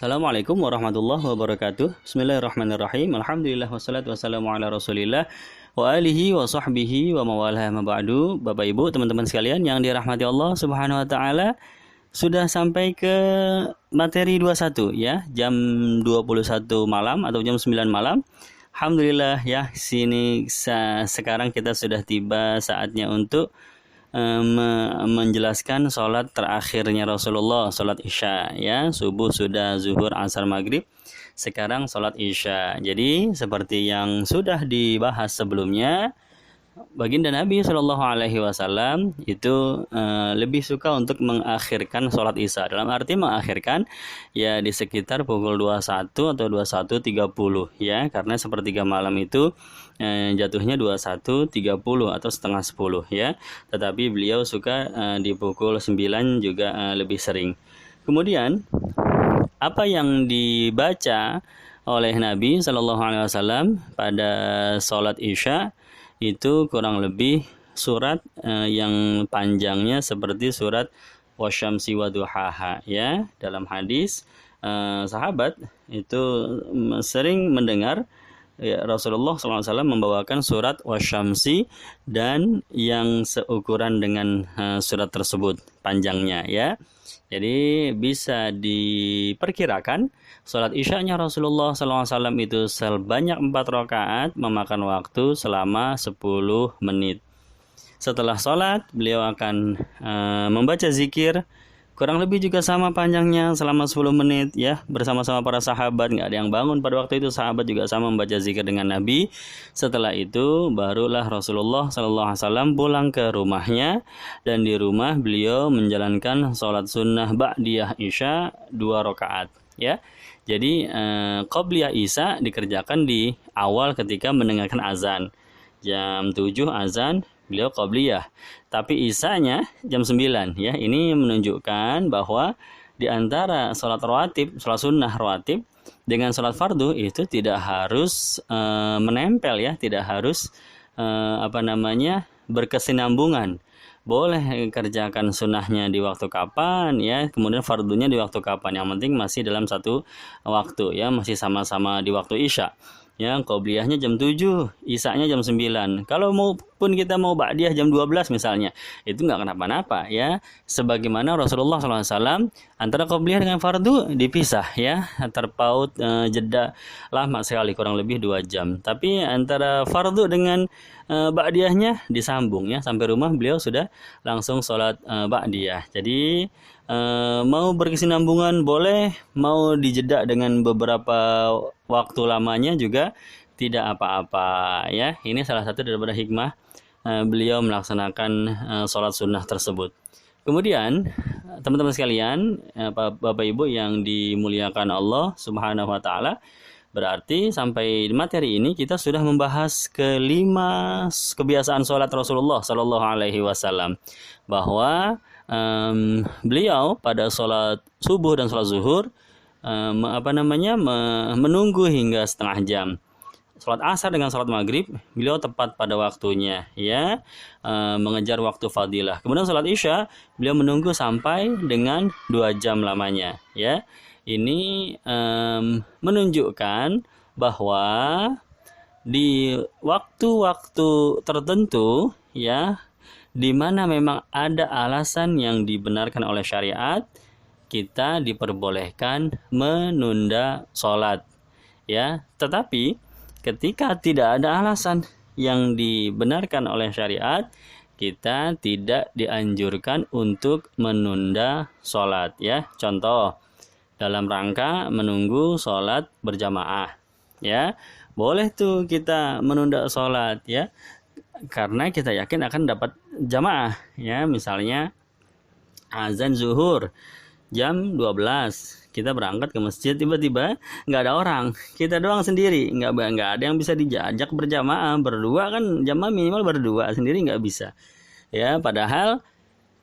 Assalamualaikum warahmatullahi wabarakatuh. Bismillahirrahmanirrahim. Alhamdulillah wassalatu wassalamu ala Rasulillah wa alihi wa sahbihi wa mawalah ma ba'du. Bapak Ibu, teman-teman sekalian yang dirahmati Allah Subhanahu wa taala, sudah sampai ke materi 21 ya, jam 21 malam atau jam 9 malam. Alhamdulillah ya, sekarang kita sudah tiba saatnya untuk menjelaskan sholat terakhirnya Rasulullah, sholat Isya ya. Subuh sudah, zuhur, asar, maghrib, sekarang sholat Isya. Jadi seperti yang sudah dibahas sebelumnya, baginda Nabi Shallallahu Alaihi Wasallam itu lebih suka untuk mengakhirkan sholat Isya. Dalam arti mengakhirkan ya di sekitar pukul 21 atau 21.30 ya, karena sepertiga malam itu jatuhnya 21.30 atau setengah 10 ya. Tetapi beliau suka di pukul 9 juga lebih sering. Kemudian apa yang dibaca oleh Nabi Shallallahu Alaihi Wasallam pada sholat Isya itu kurang lebih surat yang panjangnya seperti surat wasyamsi waduhaha ya. Dalam hadis sahabat itu sering mendengar ya, Rasulullah SAW membawakan surat wasyamsi dan yang seukuran dengan surat tersebut panjangnya ya. Jadi bisa diperkirakan sholat isyanya Rasulullah SAW itu sebanyak 4 rakaat memakan waktu selama 10 menit. Setelah sholat beliau akan membaca zikir kurang lebih juga sama panjangnya selama 10 menit ya, bersama-sama para sahabat. Nggak ada yang bangun pada waktu itu, sahabat juga sama membaca zikir dengan Nabi. Setelah itu barulah Rasulullah SAW pulang ke rumahnya, dan di rumah beliau menjalankan sholat sunnah ba'diyah Isya 2 rakaat ya. Jadi qobliyah Isya dikerjakan di awal ketika mendengarkan azan. Jam 7 azan, beliau qobliyah. Tapi Isyanya jam 9 ya. Ini menunjukkan bahwa di antara sholat rawatib, sholat sunnah rawatib dengan sholat fardu itu tidak harus menempel ya, tidak harus berkesinambungan. Boleh kerjakan sunnahnya di waktu kapan ya, kemudian fardunya di waktu kapan. Yang penting masih dalam satu waktu ya, masih sama-sama di waktu Isya. Ya, qobliyahnya jam 7, Isyanya jam 9. Kalau pun kita mau ba'diyah jam 12 misalnya, itu nggak kenapa-napa ya. Sebagaimana Rasulullah SAW antara qobliyah dengan fardu dipisah ya, terpaut jeda lama sekali, kurang lebih 2 jam. Tapi antara fardu dengan ba'diyahnya disambung ya, sampai rumah beliau sudah langsung sholat ba'diyah. Jadi mau berkesinambungan boleh, mau dijeda dengan beberapa waktu lamanya juga tidak apa-apa ya. Ini salah satu daripada hikmah beliau melaksanakan sholat sunnah tersebut. Kemudian teman-teman sekalian, Bapak Ibu yang dimuliakan Allah Subhanahu wa taala, berarti sampai di materi ini kita sudah membahas kelima kebiasaan sholat Rasulullah Sallallahu Alaihi Wasallam, bahwa beliau pada sholat subuh dan sholat zuhur menunggu hingga setengah jam. Sholat asar dengan sholat maghrib beliau tepat pada waktunya ya, mengejar waktu fadilah. Kemudian sholat isya beliau menunggu sampai dengan 2 jam lamanya ya. Ini menunjukkan bahwa di waktu-waktu tertentu ya, di mana memang ada alasan yang dibenarkan oleh syariat, kita diperbolehkan menunda sholat ya. Tetapi ketika tidak ada alasan yang dibenarkan oleh syariat, kita tidak dianjurkan untuk menunda sholat ya. Contoh, dalam rangka menunggu sholat berjamaah ya, boleh tuh kita menunda sholat ya, karena kita yakin akan dapat jamaah ya. Misalnya azan zuhur jam 12, kita berangkat ke masjid, tiba-tiba nggak ada orang, kita doang sendiri, nggak ada yang bisa diajak berjamaah. Berdua kan jamaah minimal berdua, sendiri nggak bisa ya. Padahal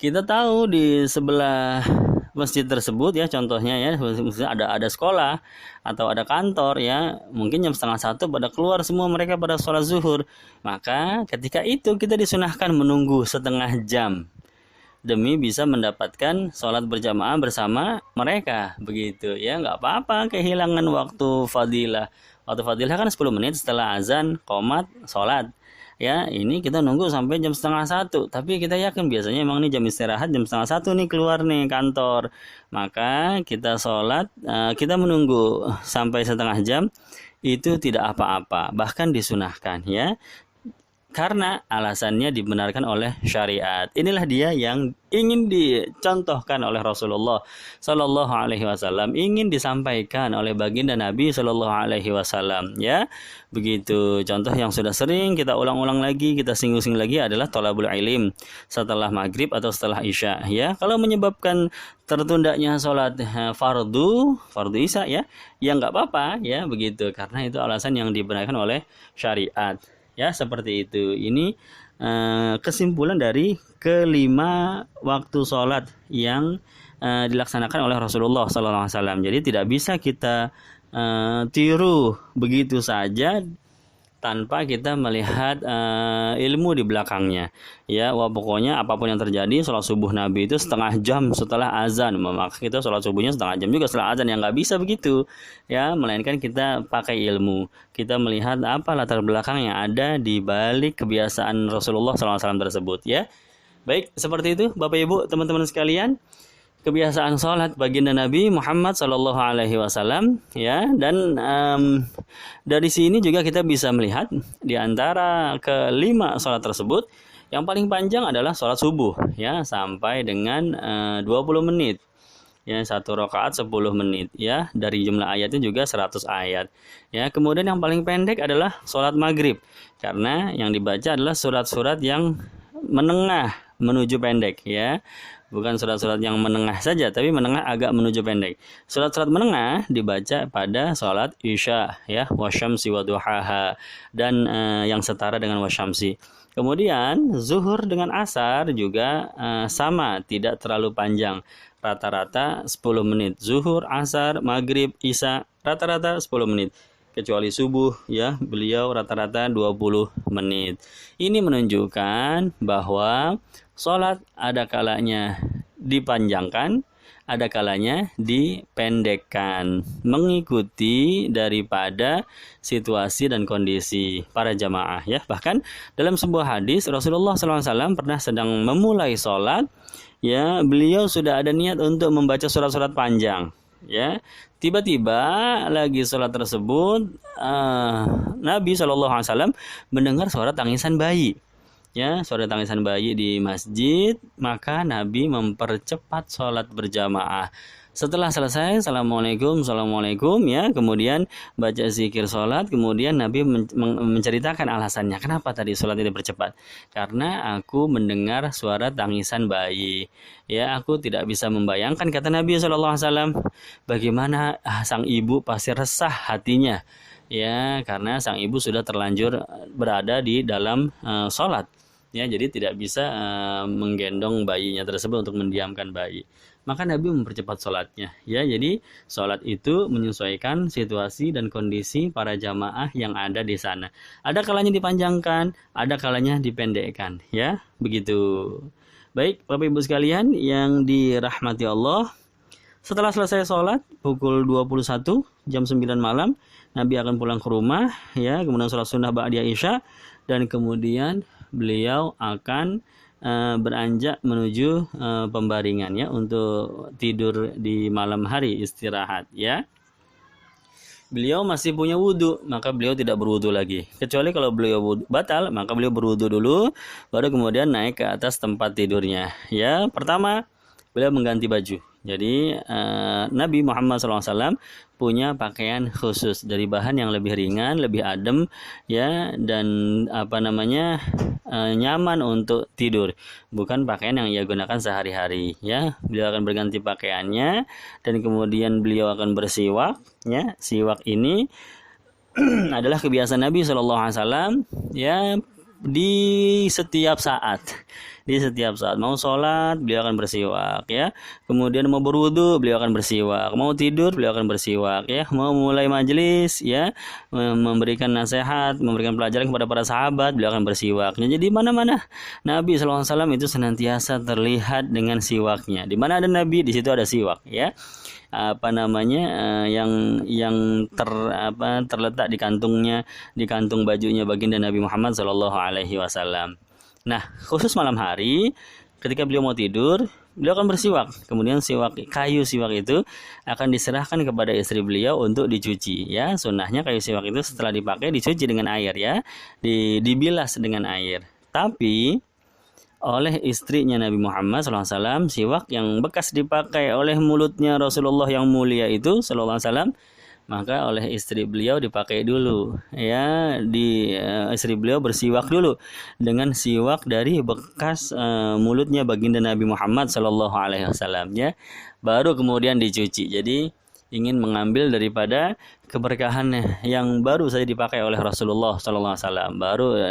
kita tahu di sebelah masjid tersebut ya, contohnya ya, ada sekolah atau ada kantor ya, mungkin jam 12:30 pada keluar semua mereka pada sholat zuhur. Maka ketika itu kita disunahkan menunggu setengah jam demi bisa mendapatkan sholat berjamaah bersama mereka, begitu ya. Nggak apa-apa kehilangan waktu fadilah. Waktu fadilah kan 10 menit setelah azan, qomat, sholat. Ya, ini kita nunggu sampai jam setengah 1. Tapi kita yakin biasanya emang nih jam istirahat jam setengah 1 nih keluar nih kantor. Maka kita sholat, kita menunggu sampai setengah jam, itu tidak apa-apa, bahkan disunahkan ya. Karena alasannya dibenarkan oleh syariat. Inilah dia yang ingin dicontohkan oleh Rasulullah Sallallahu Alaihi Wasallam, ingin disampaikan oleh baginda Nabi Sallallahu Alaihi Wasallam. Ya, begitu. Contoh yang sudah sering kita ulang-ulang lagi, kita singgung-singgung lagi adalah thalabul ilm setelah maghrib atau setelah isya. Ya, kalau menyebabkan tertundanya sholat fardu isya ya nggak apa-apa ya begitu. Karena itu alasan yang dibenarkan oleh syariat. Ya, seperti itu. Ini kesimpulan dari kelima waktu sholat yang dilaksanakan oleh Rasulullah SAW. Jadi tidak bisa kita tiru begitu saja tanpa kita melihat ilmu di belakangnya. Ya, wah pokoknya apapun yang terjadi, sholat subuh Nabi itu setengah jam setelah azan. Maka kita sholat subuhnya setengah jam juga setelah azan, yang nggak bisa begitu. Ya, melainkan kita pakai ilmu. Kita melihat apa latar belakang yang ada di balik kebiasaan Rasulullah SAW tersebut. Ya, baik seperti itu, Bapak Ibu, teman-teman sekalian. Kebiasaan sholat baginda Nabi Muhammad Sallallahu Alaihi Wasallam ya, dan dari sini juga kita bisa melihat di antara kelima sholat tersebut yang paling panjang adalah sholat subuh ya, sampai dengan 20 menit ya, 1 rakaat 10 menit ya, dari jumlah ayatnya juga 100 ayat ya. Kemudian yang paling pendek adalah sholat maghrib, karena yang dibaca adalah surat-surat yang menengah menuju pendek ya. Bukan surat-surat yang menengah saja, tapi menengah agak menuju pendek. Surat-surat menengah dibaca pada sholat isya ya, wasyamsi waduhaha, dan yang setara dengan wasyamsi. Kemudian zuhur dengan asar juga sama, tidak terlalu panjang. Rata-rata 10 menit. Zuhur, asar, maghrib, isya rata-rata 10 menit. Kecuali subuh ya, beliau rata-rata 20 menit. Ini menunjukkan bahwa sholat ada kalanya dipanjangkan, ada kalanya dipendekkan, mengikuti daripada situasi dan kondisi para jamaah ya. Bahkan dalam sebuah hadis Rasulullah SAW pernah sedang memulai sholat ya, beliau sudah ada niat untuk membaca surat-surat panjang ya. Tiba-tiba lagi sholat tersebut Nabi SAW mendengar suara tangisan bayi ya, suara tangisan bayi di masjid. Maka Nabi mempercepat sholat berjamaah. Setelah selesai, assalamualaikum ya, kemudian baca zikir sholat. Kemudian Nabi menceritakan alasannya, kenapa tadi sholat ini dipercepat. Karena aku mendengar suara tangisan bayi ya, aku tidak bisa membayangkan, kata Nabi SAW, bagaimana sang ibu pasti resah hatinya ya, karena sang ibu sudah terlanjur berada di dalam sholat ya, jadi tidak bisa menggendong bayinya tersebut untuk mendiamkan bayi. Maka Nabi mempercepat sholatnya ya. Jadi sholat itu menyesuaikan situasi dan kondisi para jamaah yang ada di sana. Ada kalanya dipanjangkan, ada kalanya dipendekkan ya, begitu. Baik Bapak Ibu sekalian yang dirahmati Allah, setelah selesai sholat pukul 21 jam 9 malam Nabi akan pulang ke rumah ya, kemudian sholat sunnah ba'da isya, dan kemudian beliau akan beranjak menuju pembaringan ya, untuk tidur di malam hari, istirahat ya. Beliau masih punya wudhu, maka beliau tidak berwudhu lagi. Kecuali kalau beliau batal, maka beliau berwudhu dulu, baru kemudian naik ke atas tempat tidurnya ya. Pertama, beliau mengganti baju. Jadi Nabi Muhammad SAW punya pakaian khusus dari bahan yang lebih ringan, lebih adem ya, dan nyaman untuk tidur. Bukan pakaian yang ia gunakan sehari-hari ya. Beliau akan berganti pakaiannya, dan kemudian beliau akan bersiwak ya. Siwak ini adalah kebiasaan Nabi SAW ya, di setiap saat. Di setiap saat mau sholat beliau akan bersiwak, ya. Kemudian mau berwudu beliau akan bersiwak, mau tidur beliau akan bersiwak, ya. Mau mulai majelis, ya, memberikan nasihat, memberikan pelajaran kepada para sahabat beliau akan bersiwak. Jadi mana-mana Nabi SAW itu senantiasa terlihat dengan siwaknya. Di mana ada Nabi, di situ ada siwak, ya. Terletak di kantungnya, di kantung bajunya baginda Nabi Muhammad SAW. Nah, khusus malam hari ketika beliau mau tidur, beliau akan bersiwak. Kemudian kayu siwak itu akan diserahkan kepada istri beliau untuk dicuci, ya. Sunnahnya kayu siwak itu setelah dipakai dicuci dengan air, ya, dibilas dengan air. Tapi oleh istrinya Nabi Muhammad SAW, siwak yang bekas dipakai oleh mulutnya Rasulullah yang mulia itu SAW, maka oleh istri beliau dipakai dulu, ya. Istri beliau bersiwak dulu dengan siwak dari bekas mulutnya baginda Nabi Muhammad SAW, ya, baru kemudian dicuci. Jadi ingin mengambil daripada keberkahan yang baru saja dipakai oleh Rasulullah SAW, baru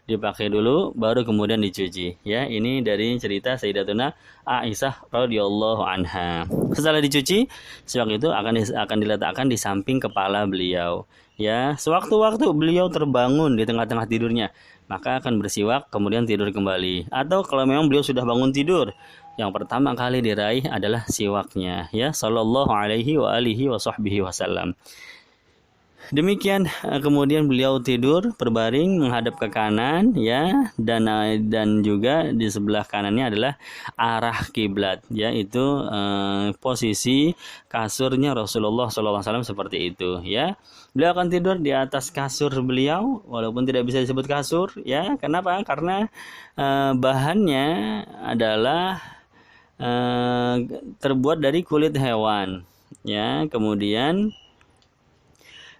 dipakai dulu, baru kemudian dicuci, ya. Ini dari cerita Sayyidatuna Aisyah radhiyallahu anha. Setelah dicuci, siwak itu akan diletakkan di samping kepala beliau, ya. Sewaktu-waktu beliau terbangun di tengah-tengah tidurnya, maka akan bersiwak kemudian tidur kembali. Atau kalau memang beliau sudah bangun tidur, yang pertama kali diraih adalah siwaknya, ya, sallallahu alaihi wa alihi wa sahbihi wasallam. Demikian kemudian beliau tidur berbaring menghadap ke kanan, ya, dan juga di sebelah kanannya adalah arah kiblat, yaitu posisi kasurnya Rasulullah SAW seperti itu, ya. Beliau akan tidur di atas kasur beliau, walaupun tidak bisa disebut kasur, ya. Kenapa? Karena bahannya adalah terbuat dari kulit hewan, ya. Kemudian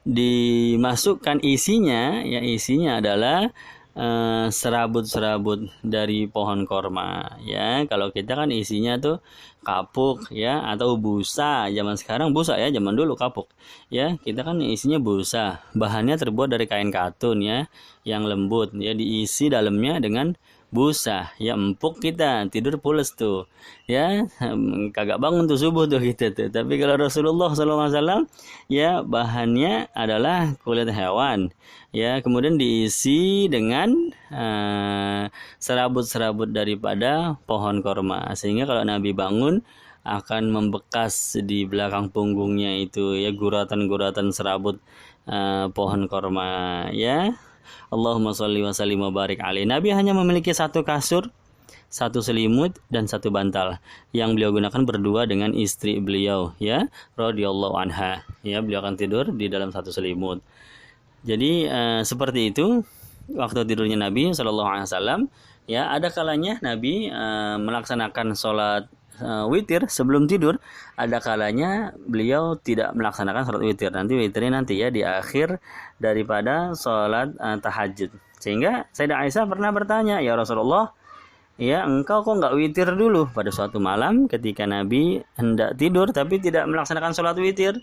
dimasukkan isinya, ya, isinya adalah serabut-serabut dari pohon korma, ya. Kalau kita kan isinya tuh kapuk, ya, atau busa. Zaman sekarang busa, ya, zaman dulu kapuk, ya. Kita kan isinya busa, bahannya terbuat dari kain katun, ya, yang lembut, ya, diisi dalamnya dengan busa, ya. Empuk, kita tidur pules tuh, ya, kagak bangun tuh subuh tuh kita tuh. Tapi kalau Rasulullah SAW, ya, bahannya adalah kulit hewan, ya, kemudian diisi dengan serabut-serabut daripada pohon korma, sehingga kalau Nabi bangun akan membekas di belakang punggungnya itu, ya, guratan-guratan serabut pohon korma, ya. Allahumma sholli wa sallim wa barik alaih. Nabi hanya memiliki satu kasur, satu selimut, dan satu bantal yang beliau gunakan berdua dengan istri beliau, ya, radhiyallahu anha, ya. Beliau akan tidur di dalam satu selimut. Jadi seperti itu waktu tidurnya Nabi SAW, ya. Ada kalanya Nabi melaksanakan sholat witir sebelum tidur, ada kalanya beliau tidak melaksanakan sholat witir. Witirnya ya di akhir daripada sholat tahajud. Sehingga Sayyidah Aisyah pernah bertanya, ya Rasulullah, ya, engkau kok nggak witir dulu pada suatu malam ketika Nabi hendak tidur tapi tidak melaksanakan sholat witir,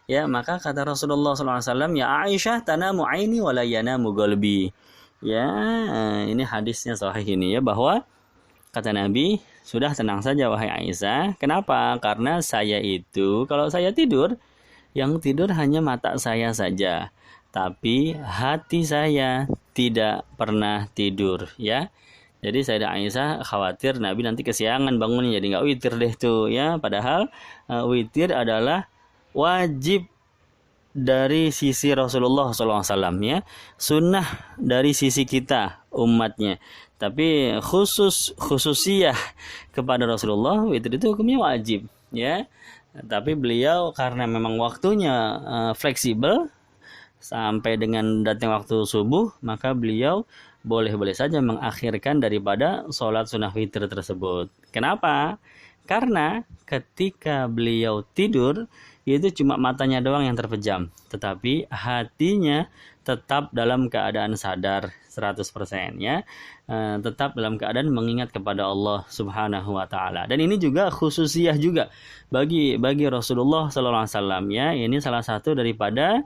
ya. Maka kata Rasulullah SAW, ya Aisyah, tanamu aini wa la yanamu qalbi, ya. Ini hadisnya sahih ini, ya, bahwa kata Nabi, sudah tenang saja wahai Aisyah. Kenapa? Karena saya itu kalau saya tidur, yang tidur hanya mata saya saja, tapi hati saya tidak pernah tidur, ya. Jadi Sayyidah Aisyah khawatir Nabi nanti kesiangan bangunnya, jadi nggak witir deh tuh, ya. Padahal witir adalah wajib dari sisi Rasulullah SAW, ya, sunnah dari sisi kita umatnya. Tapi khususiyah kepada Rasulullah, witir itu hukumnya wajib, ya. Tapi beliau karena memang waktunya fleksibel sampai dengan datang waktu subuh, maka beliau boleh-boleh saja mengakhirkan daripada sholat sunnah witir tersebut. Kenapa? Karena ketika beliau tidur, itu cuma matanya doang yang terpejam, tetapi hatinya tetap dalam keadaan sadar 100%, ya. Tetap dalam keadaan mengingat kepada Allah Subhanahu wa taala. Dan ini juga khususiyah juga bagi Rasulullah sallallahu alaihi wasallam, ya. Ini salah satu daripada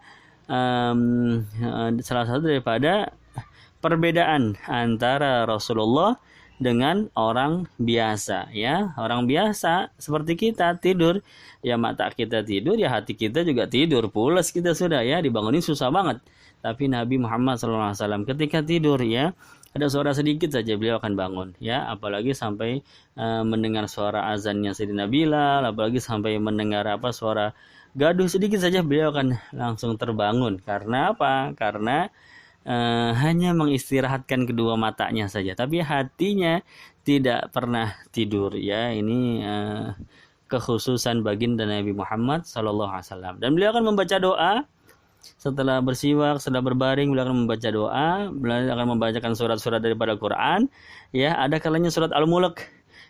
perbedaan antara Rasulullah dengan orang biasa ya. Orang biasa seperti kita tidur, ya mata kita tidur, ya hati kita juga tidur, pulas kita sudah ya, dibangunin susah banget. Tapi Nabi Muhammad SAW ketika tidur ya, ada suara sedikit saja beliau akan bangun ya, apalagi sampai mendengar suara azannya Sayyidina Bilal, apalagi sampai mendengar suara gaduh sedikit saja beliau akan langsung terbangun. Karena apa? Karena hanya mengistirahatkan kedua matanya saja, tapi hatinya tidak pernah tidur ya. Ini kekhususan baginda Nabi Muhammad SAW. Dan beliau akan membaca doa setelah bersiwak, setelah berbaring, beliau akan membaca doa, beliau akan membacakan surat-surat daripada Quran ya. Ada kalanya surat Al-Mulk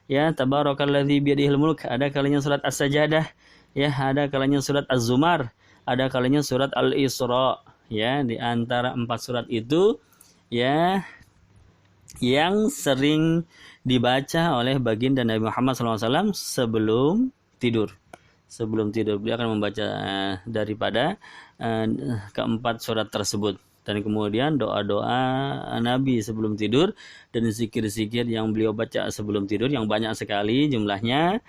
ya, tabarakalladzi biyadihil mulk, ada kalanya surat As-Sajadah ya, ada kalanya surat Az-Zumar, ada kalanya surat Al-Isra ya. Di antara 4 surat itu ya yang sering dibaca oleh baginda Nabi Muhammad SAW sebelum tidur. Sebelum tidur beliau akan membaca daripada keempat surat tersebut. Dan kemudian doa-doa Nabi sebelum tidur dan zikir-zikir yang beliau baca sebelum tidur yang banyak sekali jumlahnya,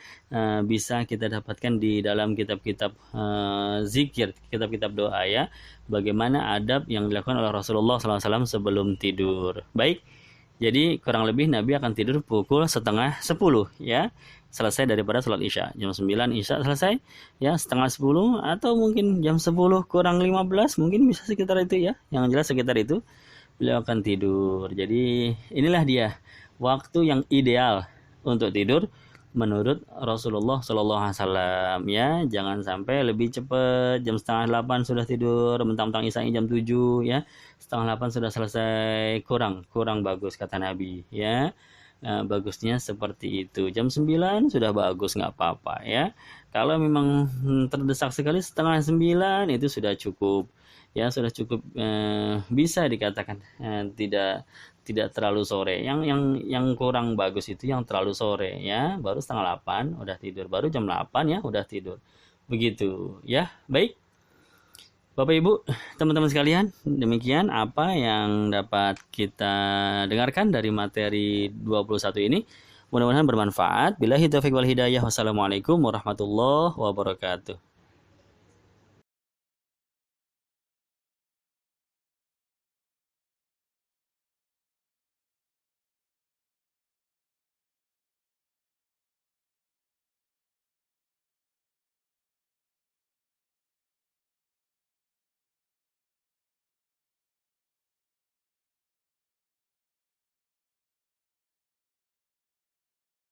bisa kita dapatkan di dalam kitab-kitab zikir, kitab-kitab doa ya. Bagaimana adab yang dilakukan oleh Rasulullah SAW sebelum tidur. Baik, jadi kurang lebih Nabi akan tidur pukul 9:30 ya, selesai daripada sholat isya. Jam 9 isya selesai ya, 9:30 atau mungkin jam 10 kurang 15, mungkin bisa sekitar itu ya. Yang jelas sekitar itu beliau akan tidur. Jadi inilah dia waktu yang ideal untuk tidur menurut Rasulullah SAW ya. Jangan sampai lebih cepat, jam 7:30 sudah tidur, mentang-mentang isya jam 7 ya, 7:30 sudah selesai, kurang bagus kata Nabi ya. Nah, bagusnya seperti itu. Jam 9 sudah bagus, nggak apa-apa ya. Kalau memang terdesak sekali 8:30 itu sudah cukup ya, sudah cukup, bisa dikatakan tidak terlalu sore. Yang kurang bagus itu yang terlalu sore ya, baru 7:30 udah tidur, baru jam 8 ya udah tidur. Begitu ya. Baik. Bapak Ibu, teman-teman sekalian, demikian apa yang dapat kita dengarkan dari materi 21 ini. Mudah-mudahan bermanfaat. Billahi taufiq wal hidayah. Wassalamualaikum warahmatullahi wabarakatuh.